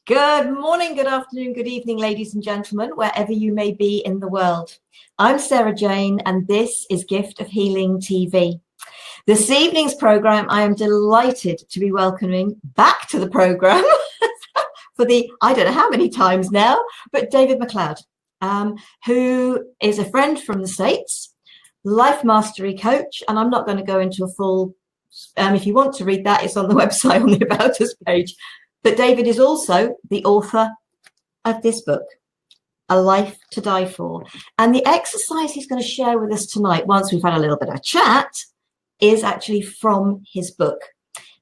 Good morning, good afternoon, good evening, ladies and gentlemen, wherever you may be in the world. I'm Sarah Jane, and this is Gift of Healing TV. This evening's program, I am delighted to be welcoming back to the program for I don't know how many times now, but David McLeod, who is a friend from the States, life mastery coach, and I'm not going to go into a full, if you want to read that, it's on the website on the About Us page. But David is also the author of this book, A Life to Die For. And the exercise he's going to share with us tonight, once we've had a little bit of chat, is actually from his book.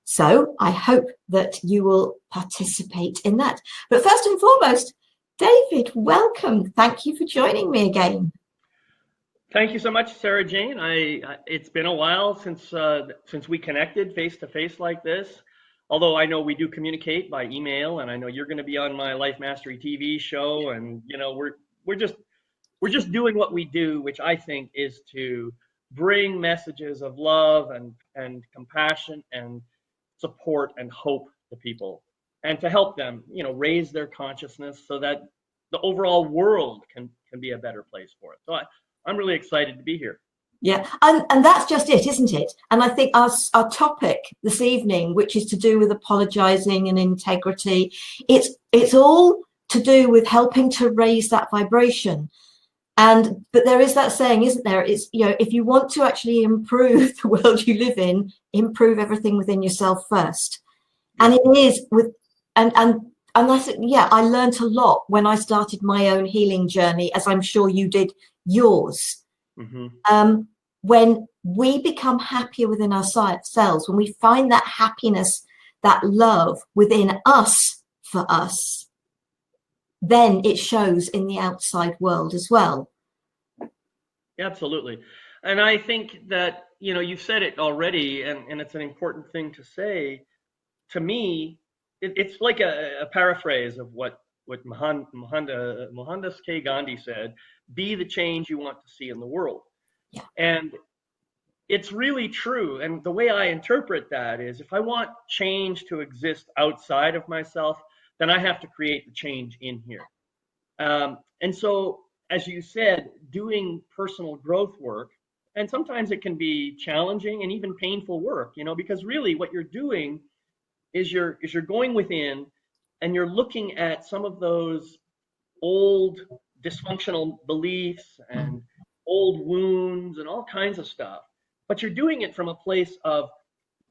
So I hope that you will participate in that. But first and foremost, David, welcome. Thank you for joining me again. Thank you so much, Sarah Jane. It's been a while since we connected face to face like this. Although I know we do communicate by email, and I know you're going to be on my Life Mastery TV show, and you know we're just doing what we do, which I think is to bring messages of love and compassion and support and hope to people, and to help them, raise their consciousness so that the overall world can be a better place for it. So I'm really excited to be here. Yeah, and that's just it, isn't it? And I think our topic this evening, which is to do with apologizing and integrity, it's all to do with helping to raise that vibration. But there is that saying, isn't there? It's, if you want to actually improve the world you live in, improve everything within yourself first. And it is and that's, I learned a lot when I started my own healing journey, as I'm sure you did yours. Mm-hmm. When we become happier within ourselves, when we find that happiness, that love within us for us, then it shows in the outside world as well. Absolutely. And I think that, you've said it already, and it's an important thing to say. To me, it's like a paraphrase of what Mohandas K. Gandhi said: be the change you want to see in the world. Yeah. And it's really true. And the way I interpret that is, if I want change to exist outside of myself, then I have to create the change in here. And so, as you said, doing personal growth work, and sometimes it can be challenging and even painful work, because really what you're doing is you're going within and you're looking at some of those old dysfunctional beliefs and old wounds and all kinds of stuff, but you're doing it from a place of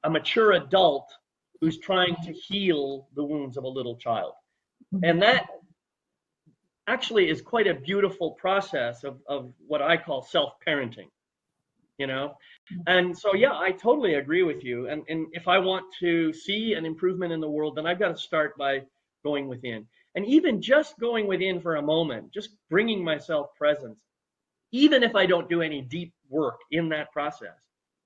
a mature adult who's trying to heal the wounds of a little child. And that actually is quite a beautiful process of what I call self-parenting, And so, yeah, I totally agree with you. And if I want to see an improvement in the world, then I've got to start by going within. And even just going within for a moment, just bringing myself presence, even if I don't do any deep work in that process,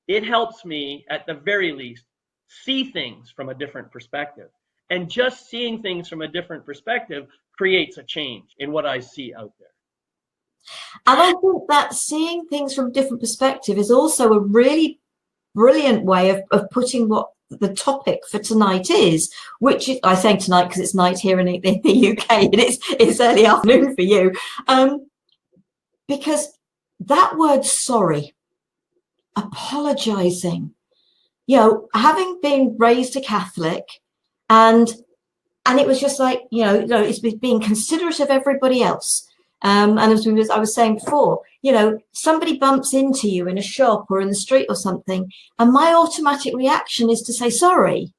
it helps me, at the very least, see things from a different perspective. And just seeing things from a different perspective creates a change in what I see out there. And I think that seeing things from a different perspective is also a really brilliant way of putting what the topic for tonight is, which is, I'm saying tonight because it's night here in the UK and it's early afternoon for you. Because that word sorry, apologizing, having been raised a Catholic, and it was just like, it's being considerate of everybody else. And as I was saying before, somebody bumps into you in a shop or in the street or something, and my automatic reaction is to say sorry.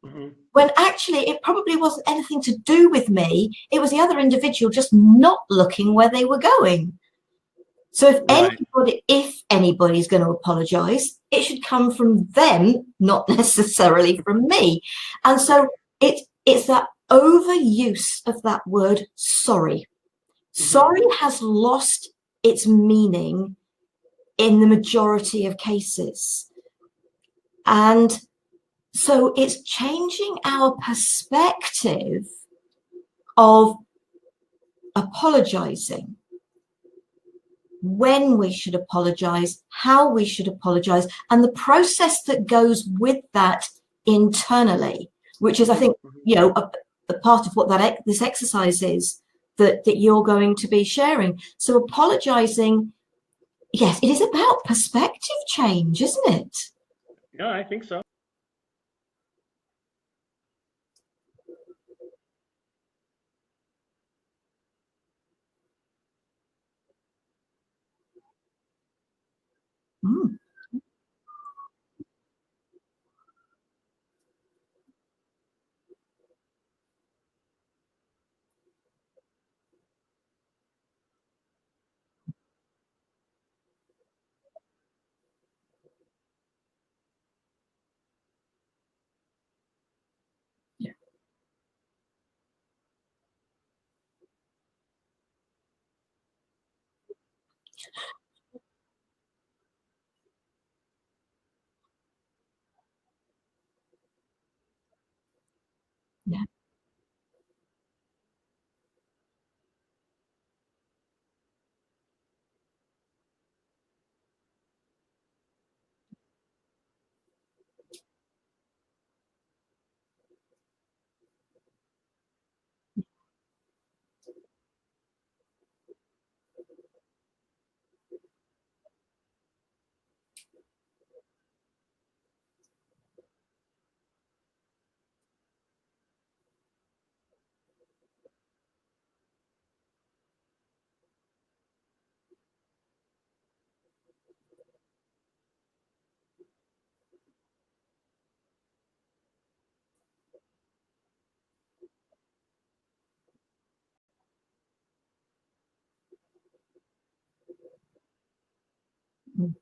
Mm-hmm. When actually it probably wasn't anything to do with me. It was the other individual just not looking where they were going. So if anybody's going to apologize, it should come from them, not necessarily from me. And so it's that overuse of that word sorry. Sorry has lost its meaning in the majority of cases. And so it's changing our perspective of apologizing, when we should apologize, how we should apologize, and the process that goes with that internally, which is, I think, the part of what this exercise is that you're going to be sharing. So apologizing, yes, it is about perspective change, isn't it? Yeah, I think so. Mm. Yeah. Yeah. Mm.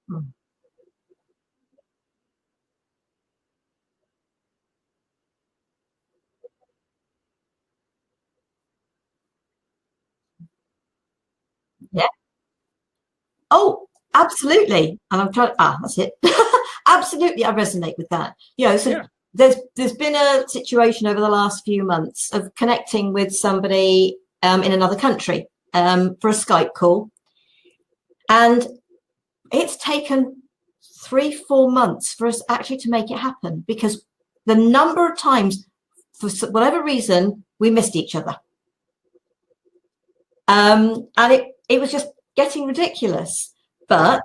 Mm. Yeah. Oh, absolutely. And I'm trying. That's it. Absolutely, I resonate with that. So Yeah. there's been a situation over the last few months of connecting with somebody in another country for a Skype call, and it's taken 3-4 months for us actually to make it happen because the number of times, for whatever reason, we missed each other, and it was just getting ridiculous. But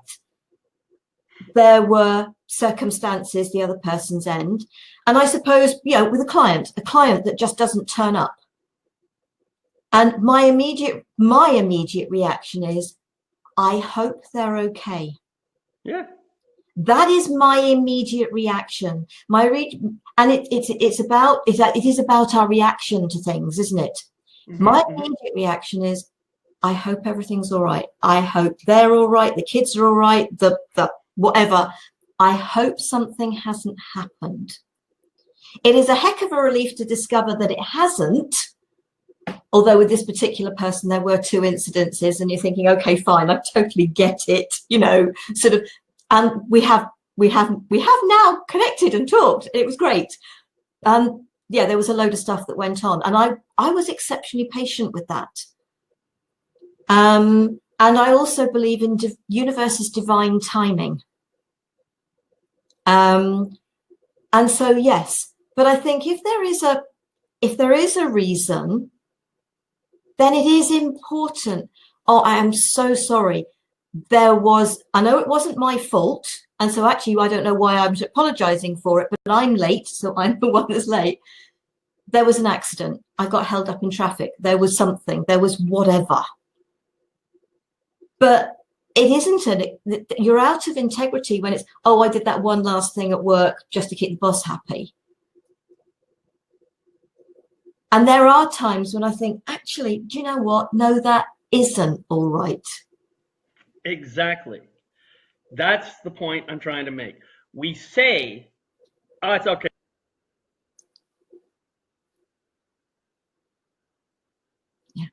there were circumstances, the other person's end, and I suppose with a client that just doesn't turn up, and my immediate reaction is, I hope they're okay. Yeah. That is my immediate reaction. And it is about our reaction to things, isn't it? My immediate reaction is, I hope everything's all right. I hope they're all right. The kids are all right. The whatever. I hope something hasn't happened. It is a heck of a relief to discover that it hasn't. Although with this particular person, there were 2 incidences, and you're thinking, okay, fine, I totally get it, sort of. And we have now connected and talked. It was great. Yeah, there was a load of stuff that went on, and I was exceptionally patient with that. And I also believe in universe's divine timing. And so yes, but I think if there is a reason, then it is important. Oh, I am so sorry. I know it wasn't my fault. And so actually, I don't know why I'm apologizing for it, but I'm late. So I'm the one that's late. There was an accident. I got held up in traffic. There was something. There was whatever. But it isn't you're out of integrity when it's, oh, I did that one last thing at work just to keep the boss happy. And there are times when I think, actually, do you know what? No, that isn't all right. Exactly. That's the point I'm trying to make. We say, oh, it's okay. Yeah.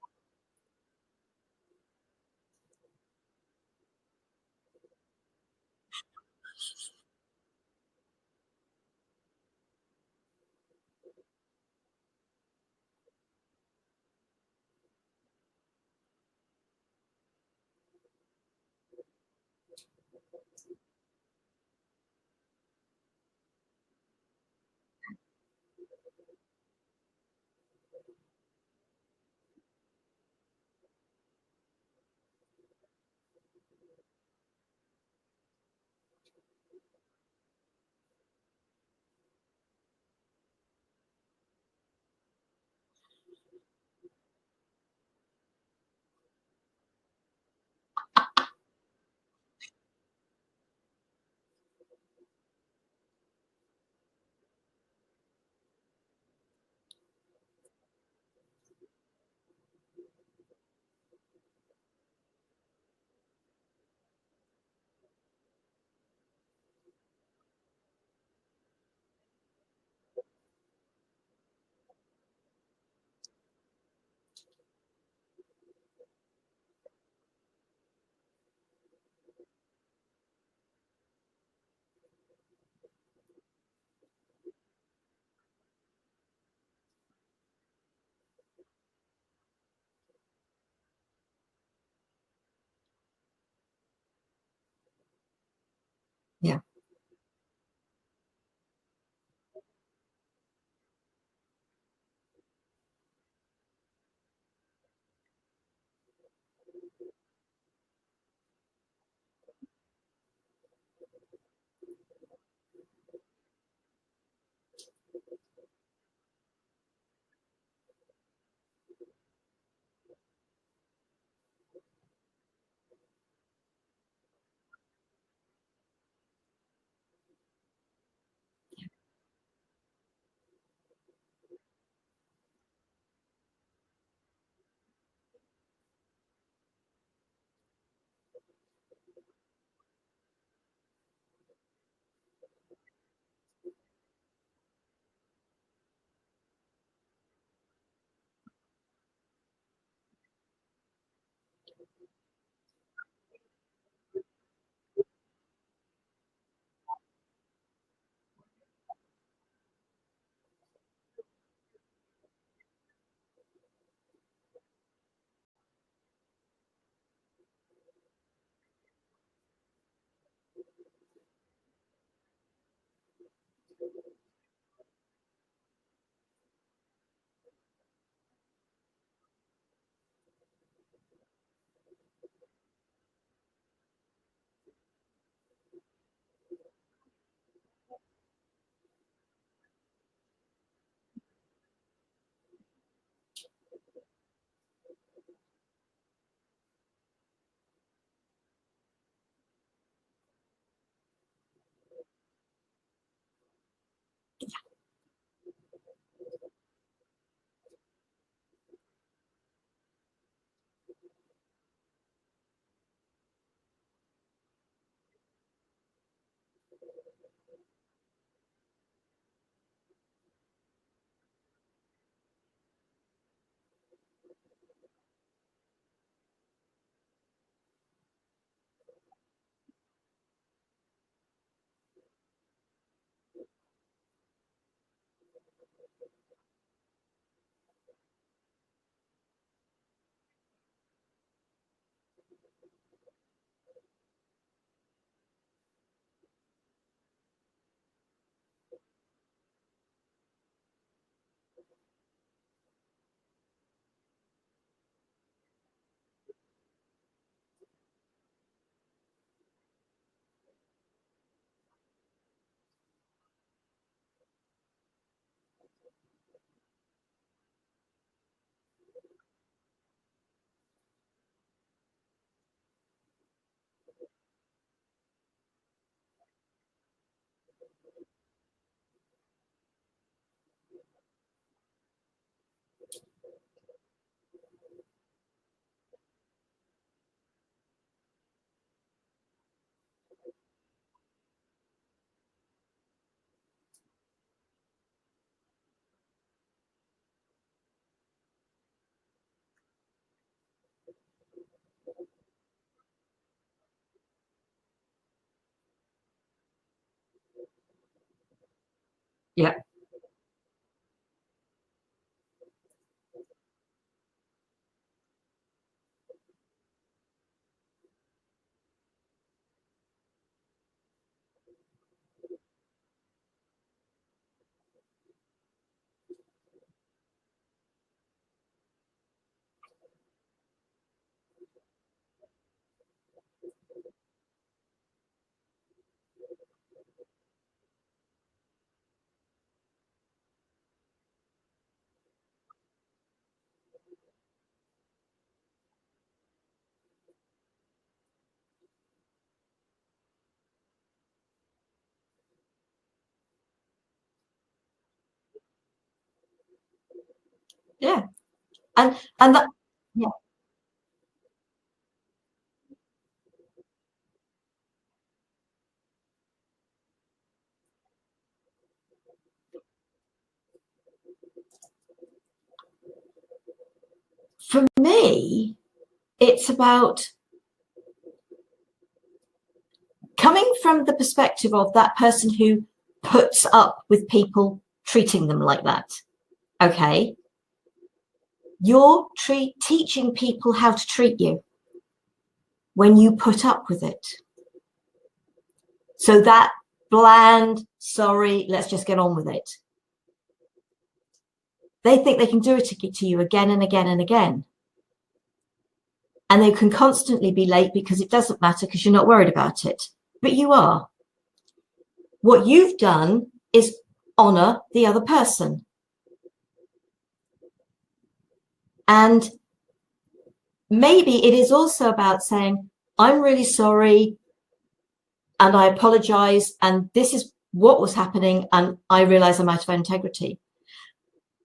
Yeah. Yeah. Yeah. And that, yeah. For me, it's about coming from the perspective of that person who puts up with people treating them like that. Okay. You're teaching people how to treat you when you put up with it. So that bland, sorry, let's just get on with it. They think they can do it to you again and again and again. And they can constantly be late because it doesn't matter because you're not worried about it. But you are. What you've done is honor the other person. And maybe it is also about saying, I'm really sorry and I apologize. And this is what was happening. And I realize I'm out of integrity.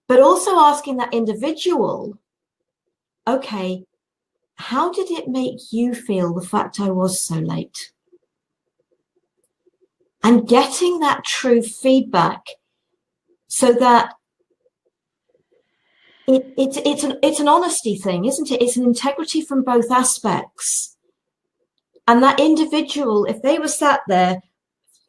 But also asking that individual, okay, how did it make you feel the fact I was so late? And getting that true feedback so that it's an honesty thing, isn't it? It's an integrity from both aspects. And that individual, if they were sat there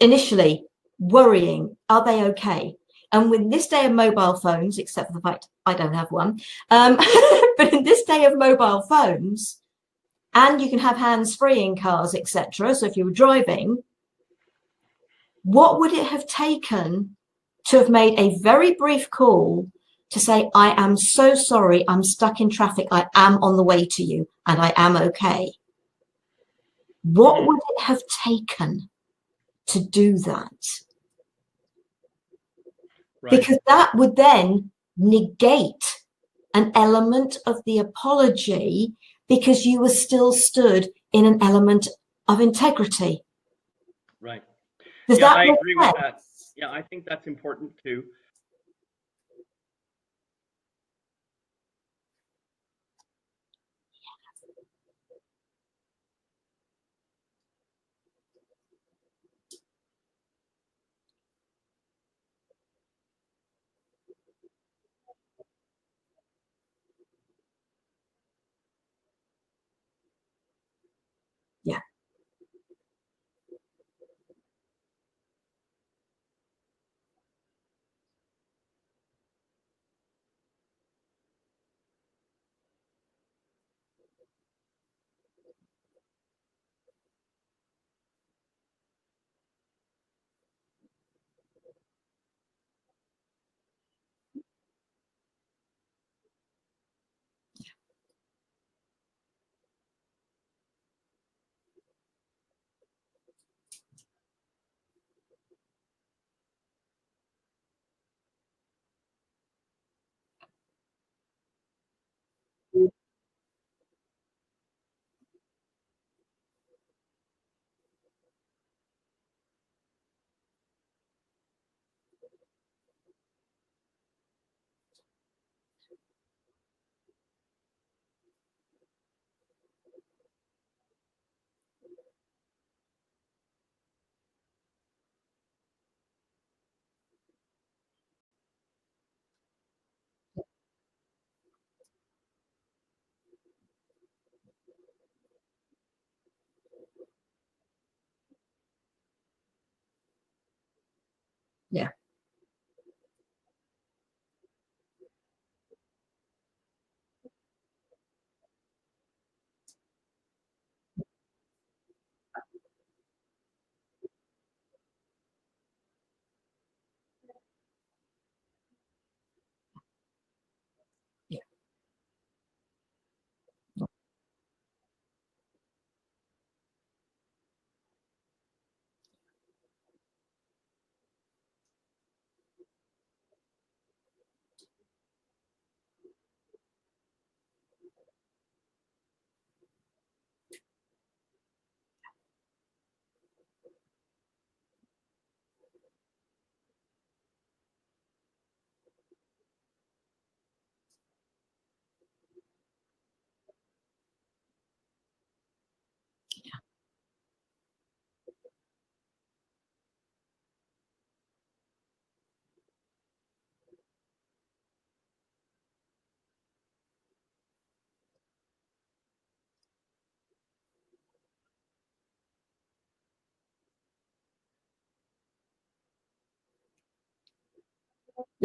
initially worrying, are they okay? And with this day of mobile phones, except for the fact I don't have one, but in this day of mobile phones, and you can have hands-free in cars, etc. So if you were driving, what would it have taken to have made a very brief call to say, I am so sorry, I'm stuck in traffic, I am on the way to you, and I am okay? What would it have taken to do that? Right. Because that would then negate an element of the apology because you were still stood in an element of integrity. Right. Does yeah, that I make agree sense? with that. Yeah, I think that's important too. Yeah.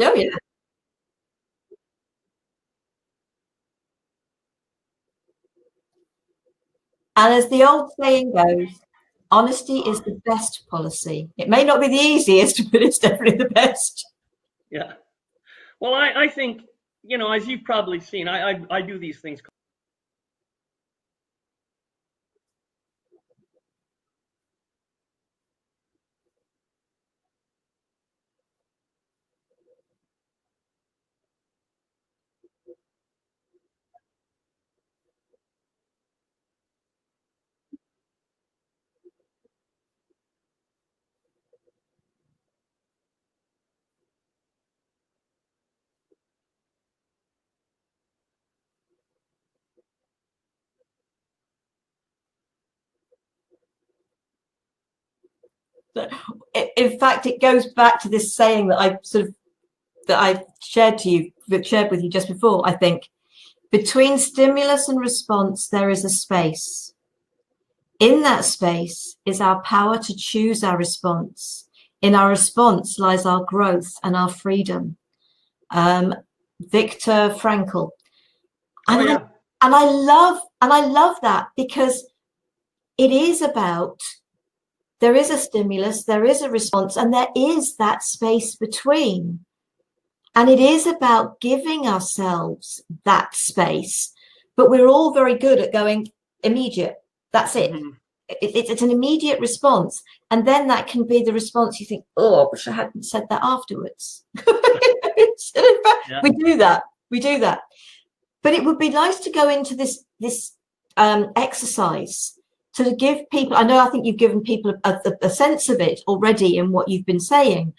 Oh, yeah. And as the old saying goes, honesty is the best policy. It may not be the easiest, but it's definitely the best. Yeah. Well, I think, as you've probably seen, I do these things In fact, it goes back to this saying that I shared with you just before. I think between stimulus and response, there is a space. In that space is our power to choose our response. In our response lies our growth and our freedom. Um, Viktor Frankl. oh And I yeah. and I love that because it is about there is a stimulus, there is a response, and there is that space between. And it is about giving ourselves that space. But we're all very good at going immediate. That's it. Mm-hmm. It's an immediate response. And then that can be the response you think, oh, I wish I hadn't said that afterwards. Yeah. We do that. We do that. But it would be nice to go into this exercise to give people, I think you've given people a sense of it already in what you've been saying,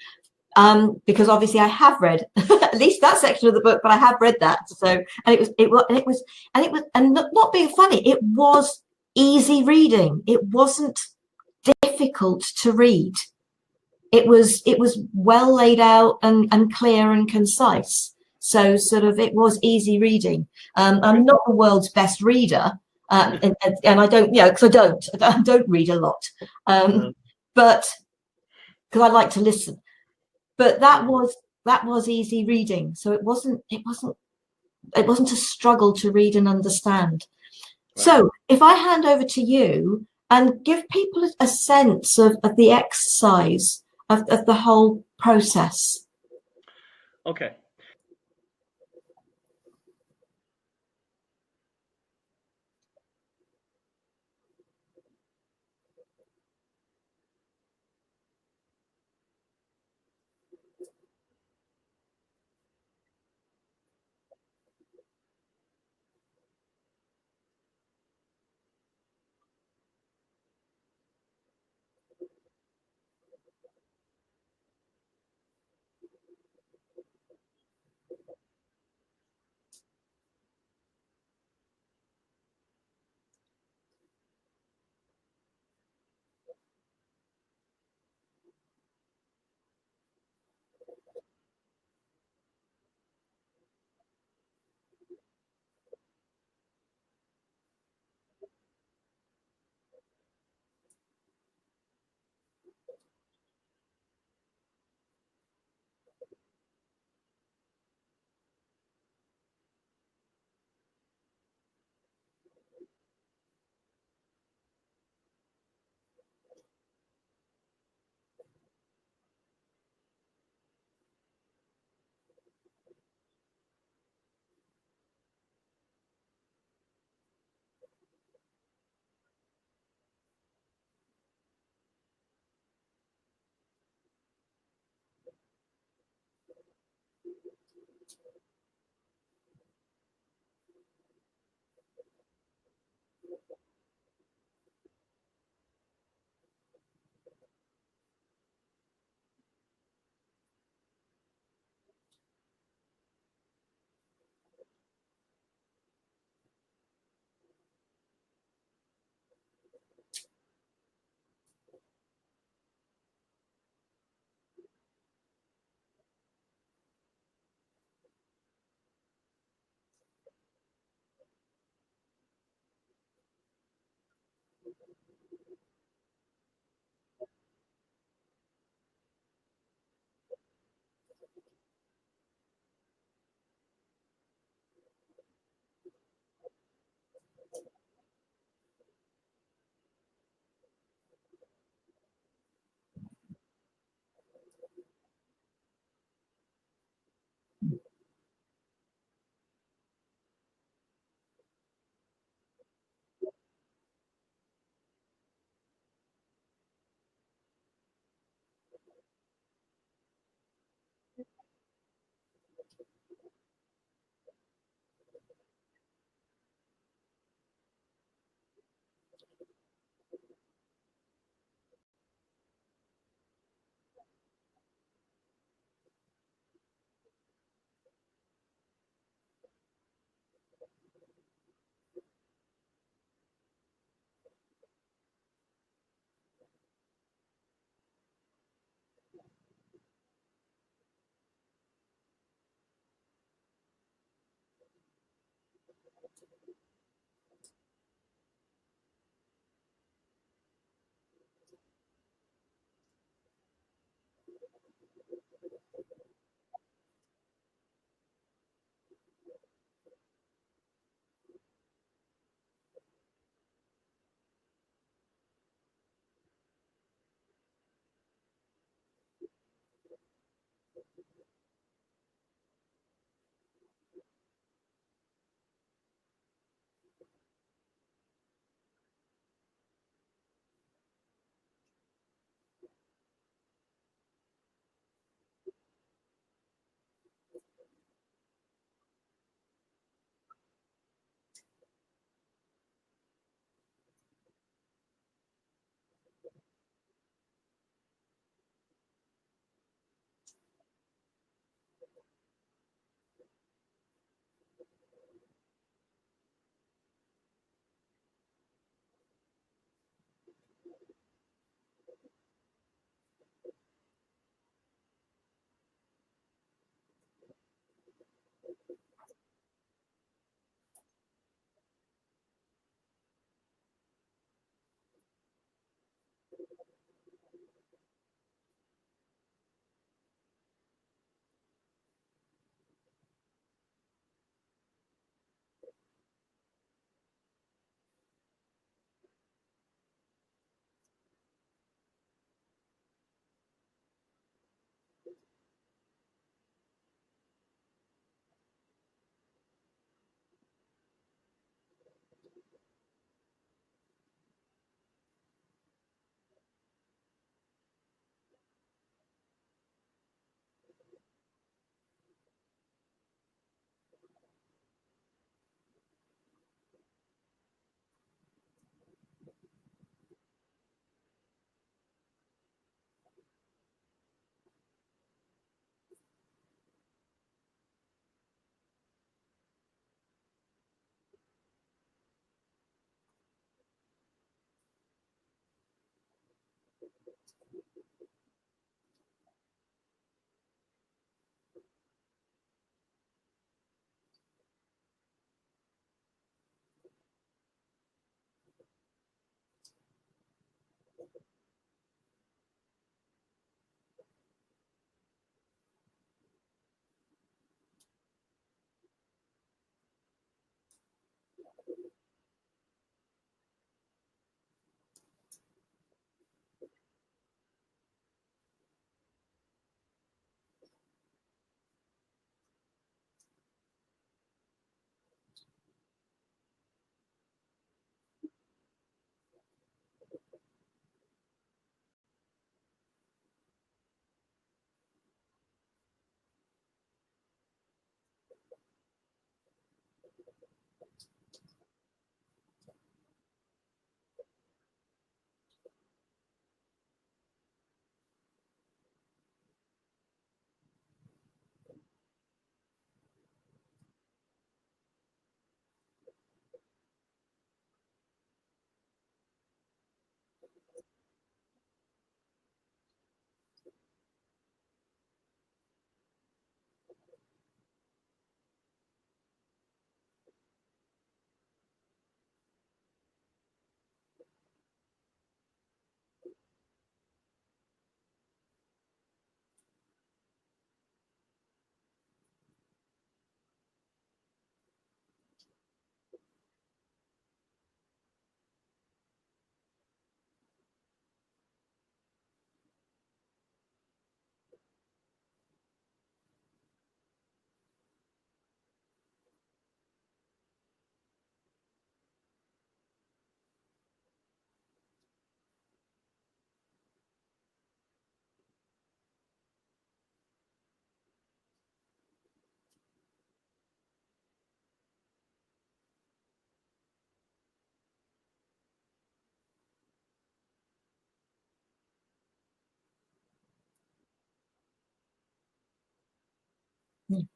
because obviously I have read at least that section of the book, but I have read that. So, and not being funny, it was easy reading. It wasn't difficult to read. It was well laid out and clear and concise. So sort of it was easy reading. I'm not the world's best reader, and I don't, because I don't read a lot, but because I like to listen. But that was easy reading, so it wasn't a struggle to read and understand. Right. So if I hand over to you and give people a sense of the exercise of the whole process. Okay. Mm.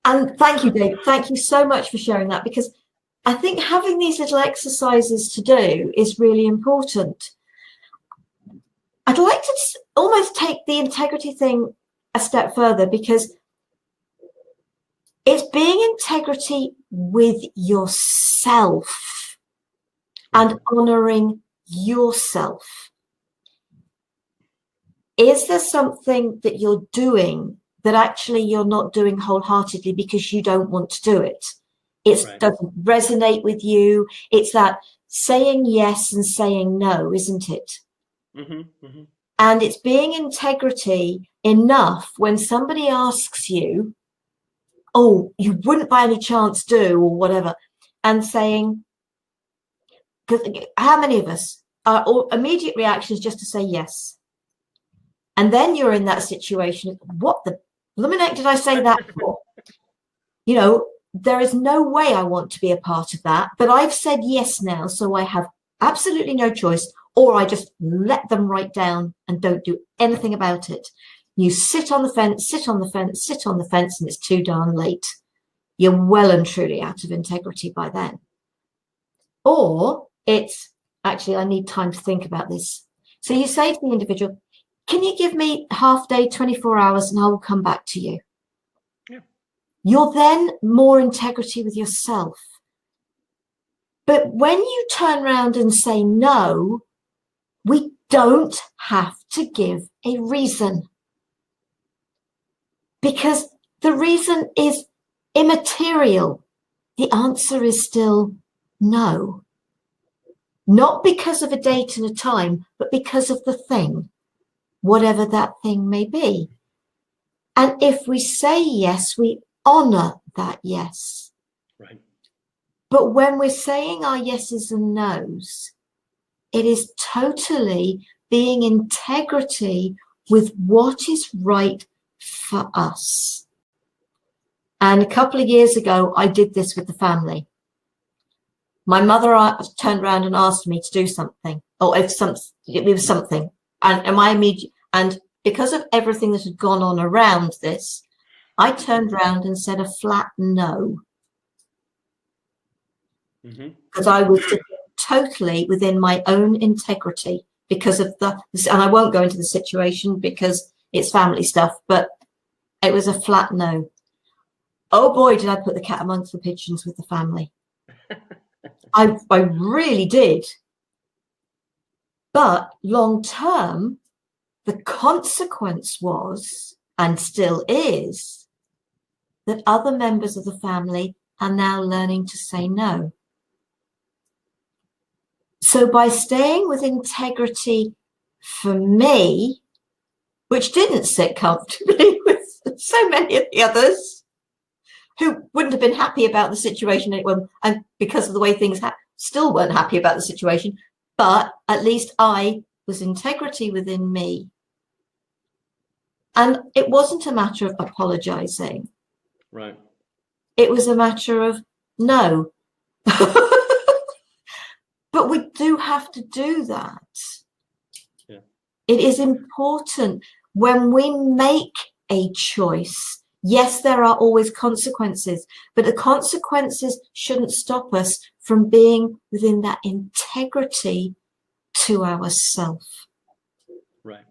And thank you, Dave. Thank you so much for sharing that, because I think having these little exercises to do is really important. I'd like to almost take the integrity thing a step further, because it's being integrity with yourself and honoring yourself. Is there something that you're doing that actually you're not doing wholeheartedly because you don't want to do it? It doesn't resonate with you. It's that saying yes and saying no, isn't it? Mm-hmm, mm-hmm. And it's being integrity enough when somebody asks you, oh, you wouldn't by any chance do, or whatever, and saying, because how many of us, our immediate reaction is just to say yes. And then you're in that situation, what the bluminate did I say that for? You know, there is no way I want to be a part of that, but I've said yes now, so I have absolutely no choice, or I just let them right down and don't do anything about it. You sit on the fence, sit on the fence, sit on the fence, and it's too darn late. You're well and truly out of integrity by then. Or it's actually, I need time to think about this. So you say to the individual, can you give me half day, 24 hours, and I will come back to you? Yeah. You're then more integrity with yourself. But when you turn around and say no, we don't have to give a reason, because the reason is immaterial. The answer is still no. Not because of a date and a time, but because of the thing, whatever that thing may be. And if we say yes, we honor that yes. Right. But when we're saying our yeses and nos, it is totally being integrity with what is right for us. And a couple of years ago, I did this with the family. My mother turned around and asked me to do something, or if it was something, and because of everything that had gone on around this, I turned around and said a flat no, because I was totally within my own integrity because of and I won't go into the situation because it's family stuff, but it was a flat no. Oh boy, did I put the cat amongst the pigeons with the family. I really did. But long term, the consequence was, and still is, that other members of the family are now learning to say no. So by staying with integrity for me, which didn't sit comfortably with so many of the others who wouldn't have been happy about the situation, and because of the way things still weren't happy about the situation, but at least I was integrity within me. And it wasn't a matter of apologizing. Right. It was a matter of no. But we do have to do that. Yeah. It is important when we make a choice. Yes, there are always consequences, but the consequences shouldn't stop us from being within that integrity to ourselves. Right.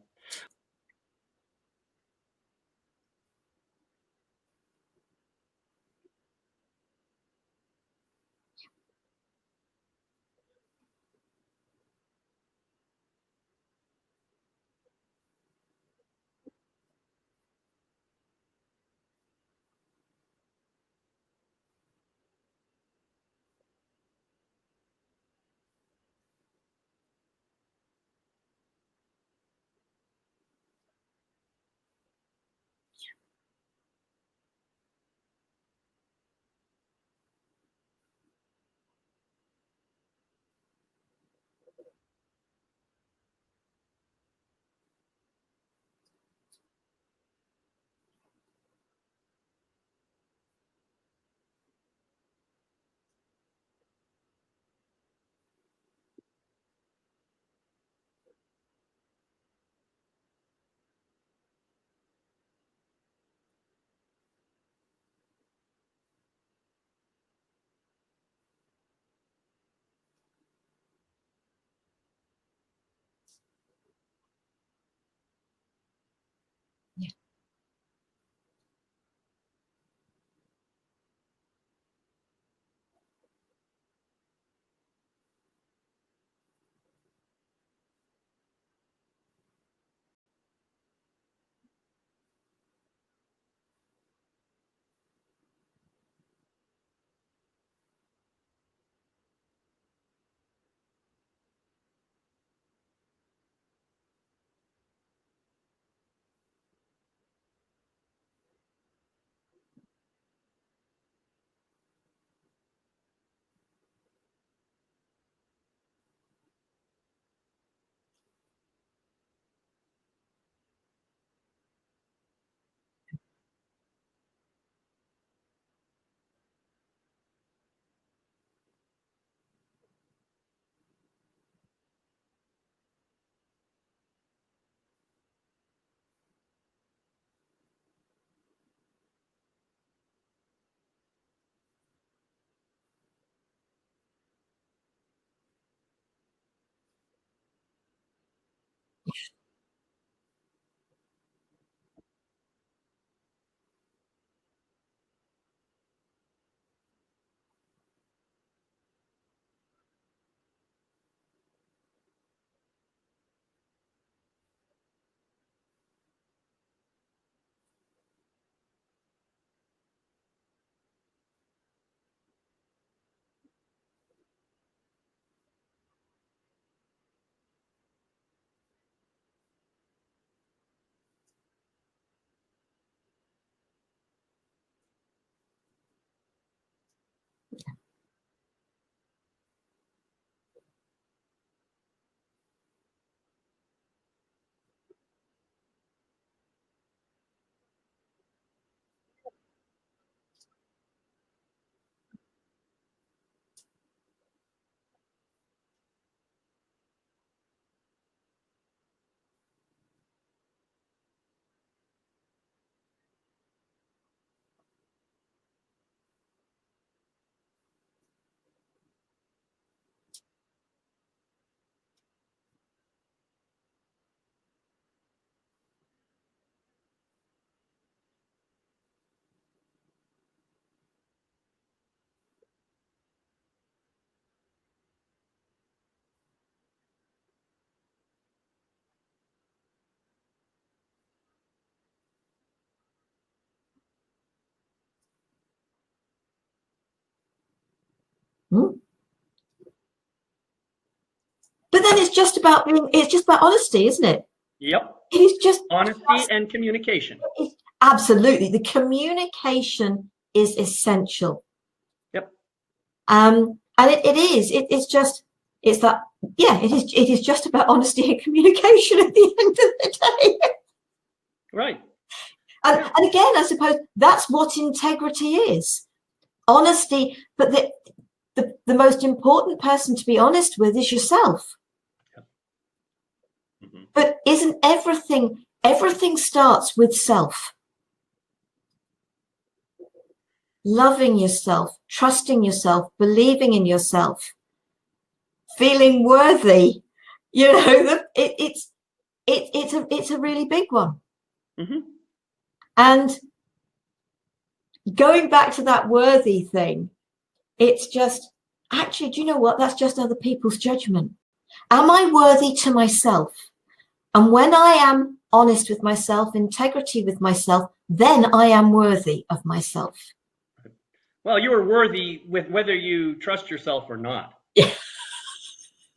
Mm. But then it's just about honesty, isn't it? Yep. It is just honesty and communication. Absolutely. The communication is essential. Yep. And it is just about honesty and communication at the end of the day. Right. And again, I suppose that's what integrity is. Honesty, but the most important person to be honest with is yourself. Mm-hmm. But isn't everything starts with self? Loving yourself, trusting yourself, believing in yourself, feeling worthy. You know, it's a really big one. Mm-hmm. And going back to that worthy thing, it's just, actually, do you know what? That's just other people's judgment. Am I worthy to myself? And when I am honest with myself, integrity with myself, then I am worthy of myself. Well, you are worthy with whether you trust yourself or not. Yeah.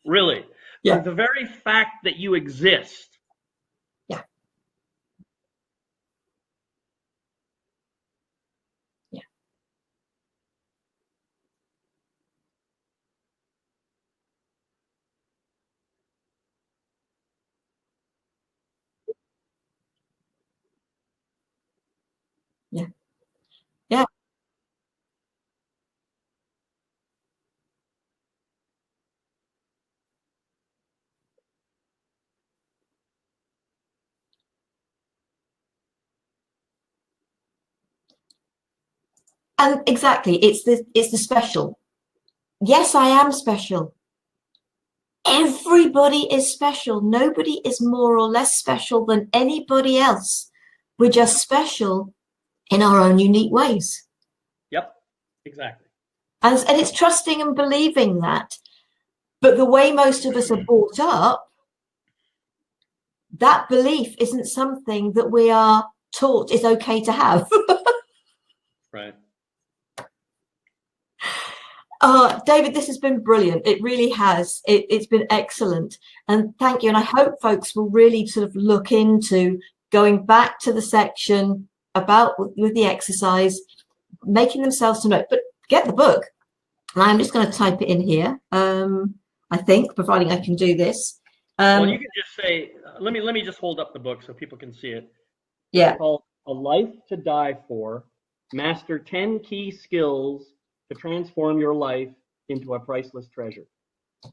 Really. Yeah. The very fact that you exist. Yeah. Yeah. Yeah. Yeah. And exactly, it's the special. Yes, I am special. Everybody is special. Nobody is more or less special than anybody else. We're just special in our own unique ways. Yep, exactly. And it's trusting and believing that. But the way most of us are brought up, that belief isn't something that we are taught is okay to have. Right. David, this has been brilliant. It really has. It's been excellent. And thank you. And I hope folks will really sort of look into going back to the section about with the exercise, making themselves to note, but get the book. And I'm just going to type it in here. I think, providing I can do this. Well, you can just say, let me just hold up the book so people can see it. Yeah. It's called A Life to Die For, Master 10 Key Skills to Transform Your Life into a Priceless Treasure.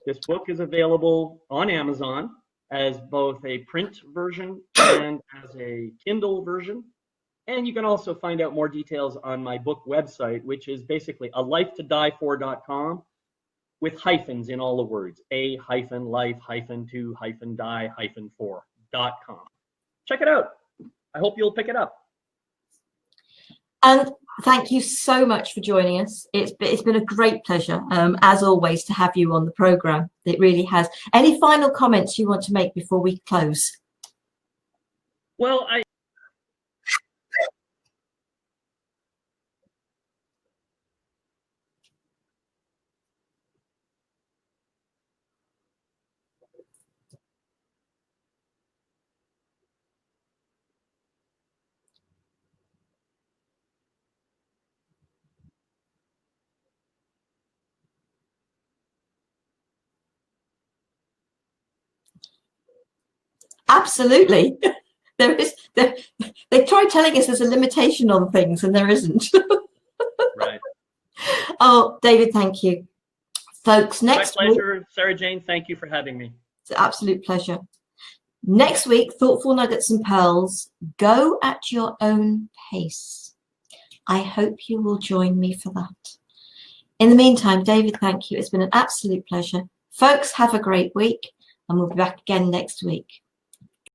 This book is available on Amazon as both a print version and as a Kindle version. And you can also find out more details on my book website, which is basically alifetodiefor.com with hyphens in all the words, a-life-to-die-for.com. Check it out. I hope you'll pick it up. And thank you so much for joining us. It's been a great pleasure, as always, to have you on the program. It really has. Any final comments you want to make before we close? Well, Absolutely. They try telling us there's a limitation on things and there isn't. Right. Oh, David, thank you. Folks, next week. My pleasure. Sarah Jane, thank you for having me. It's an absolute pleasure. Next week, Thoughtful Nuggets and Pearls, go at your own pace. I hope you will join me for that. In the meantime, David, thank you. It's been an absolute pleasure. Folks, have a great week, and we'll be back again next week.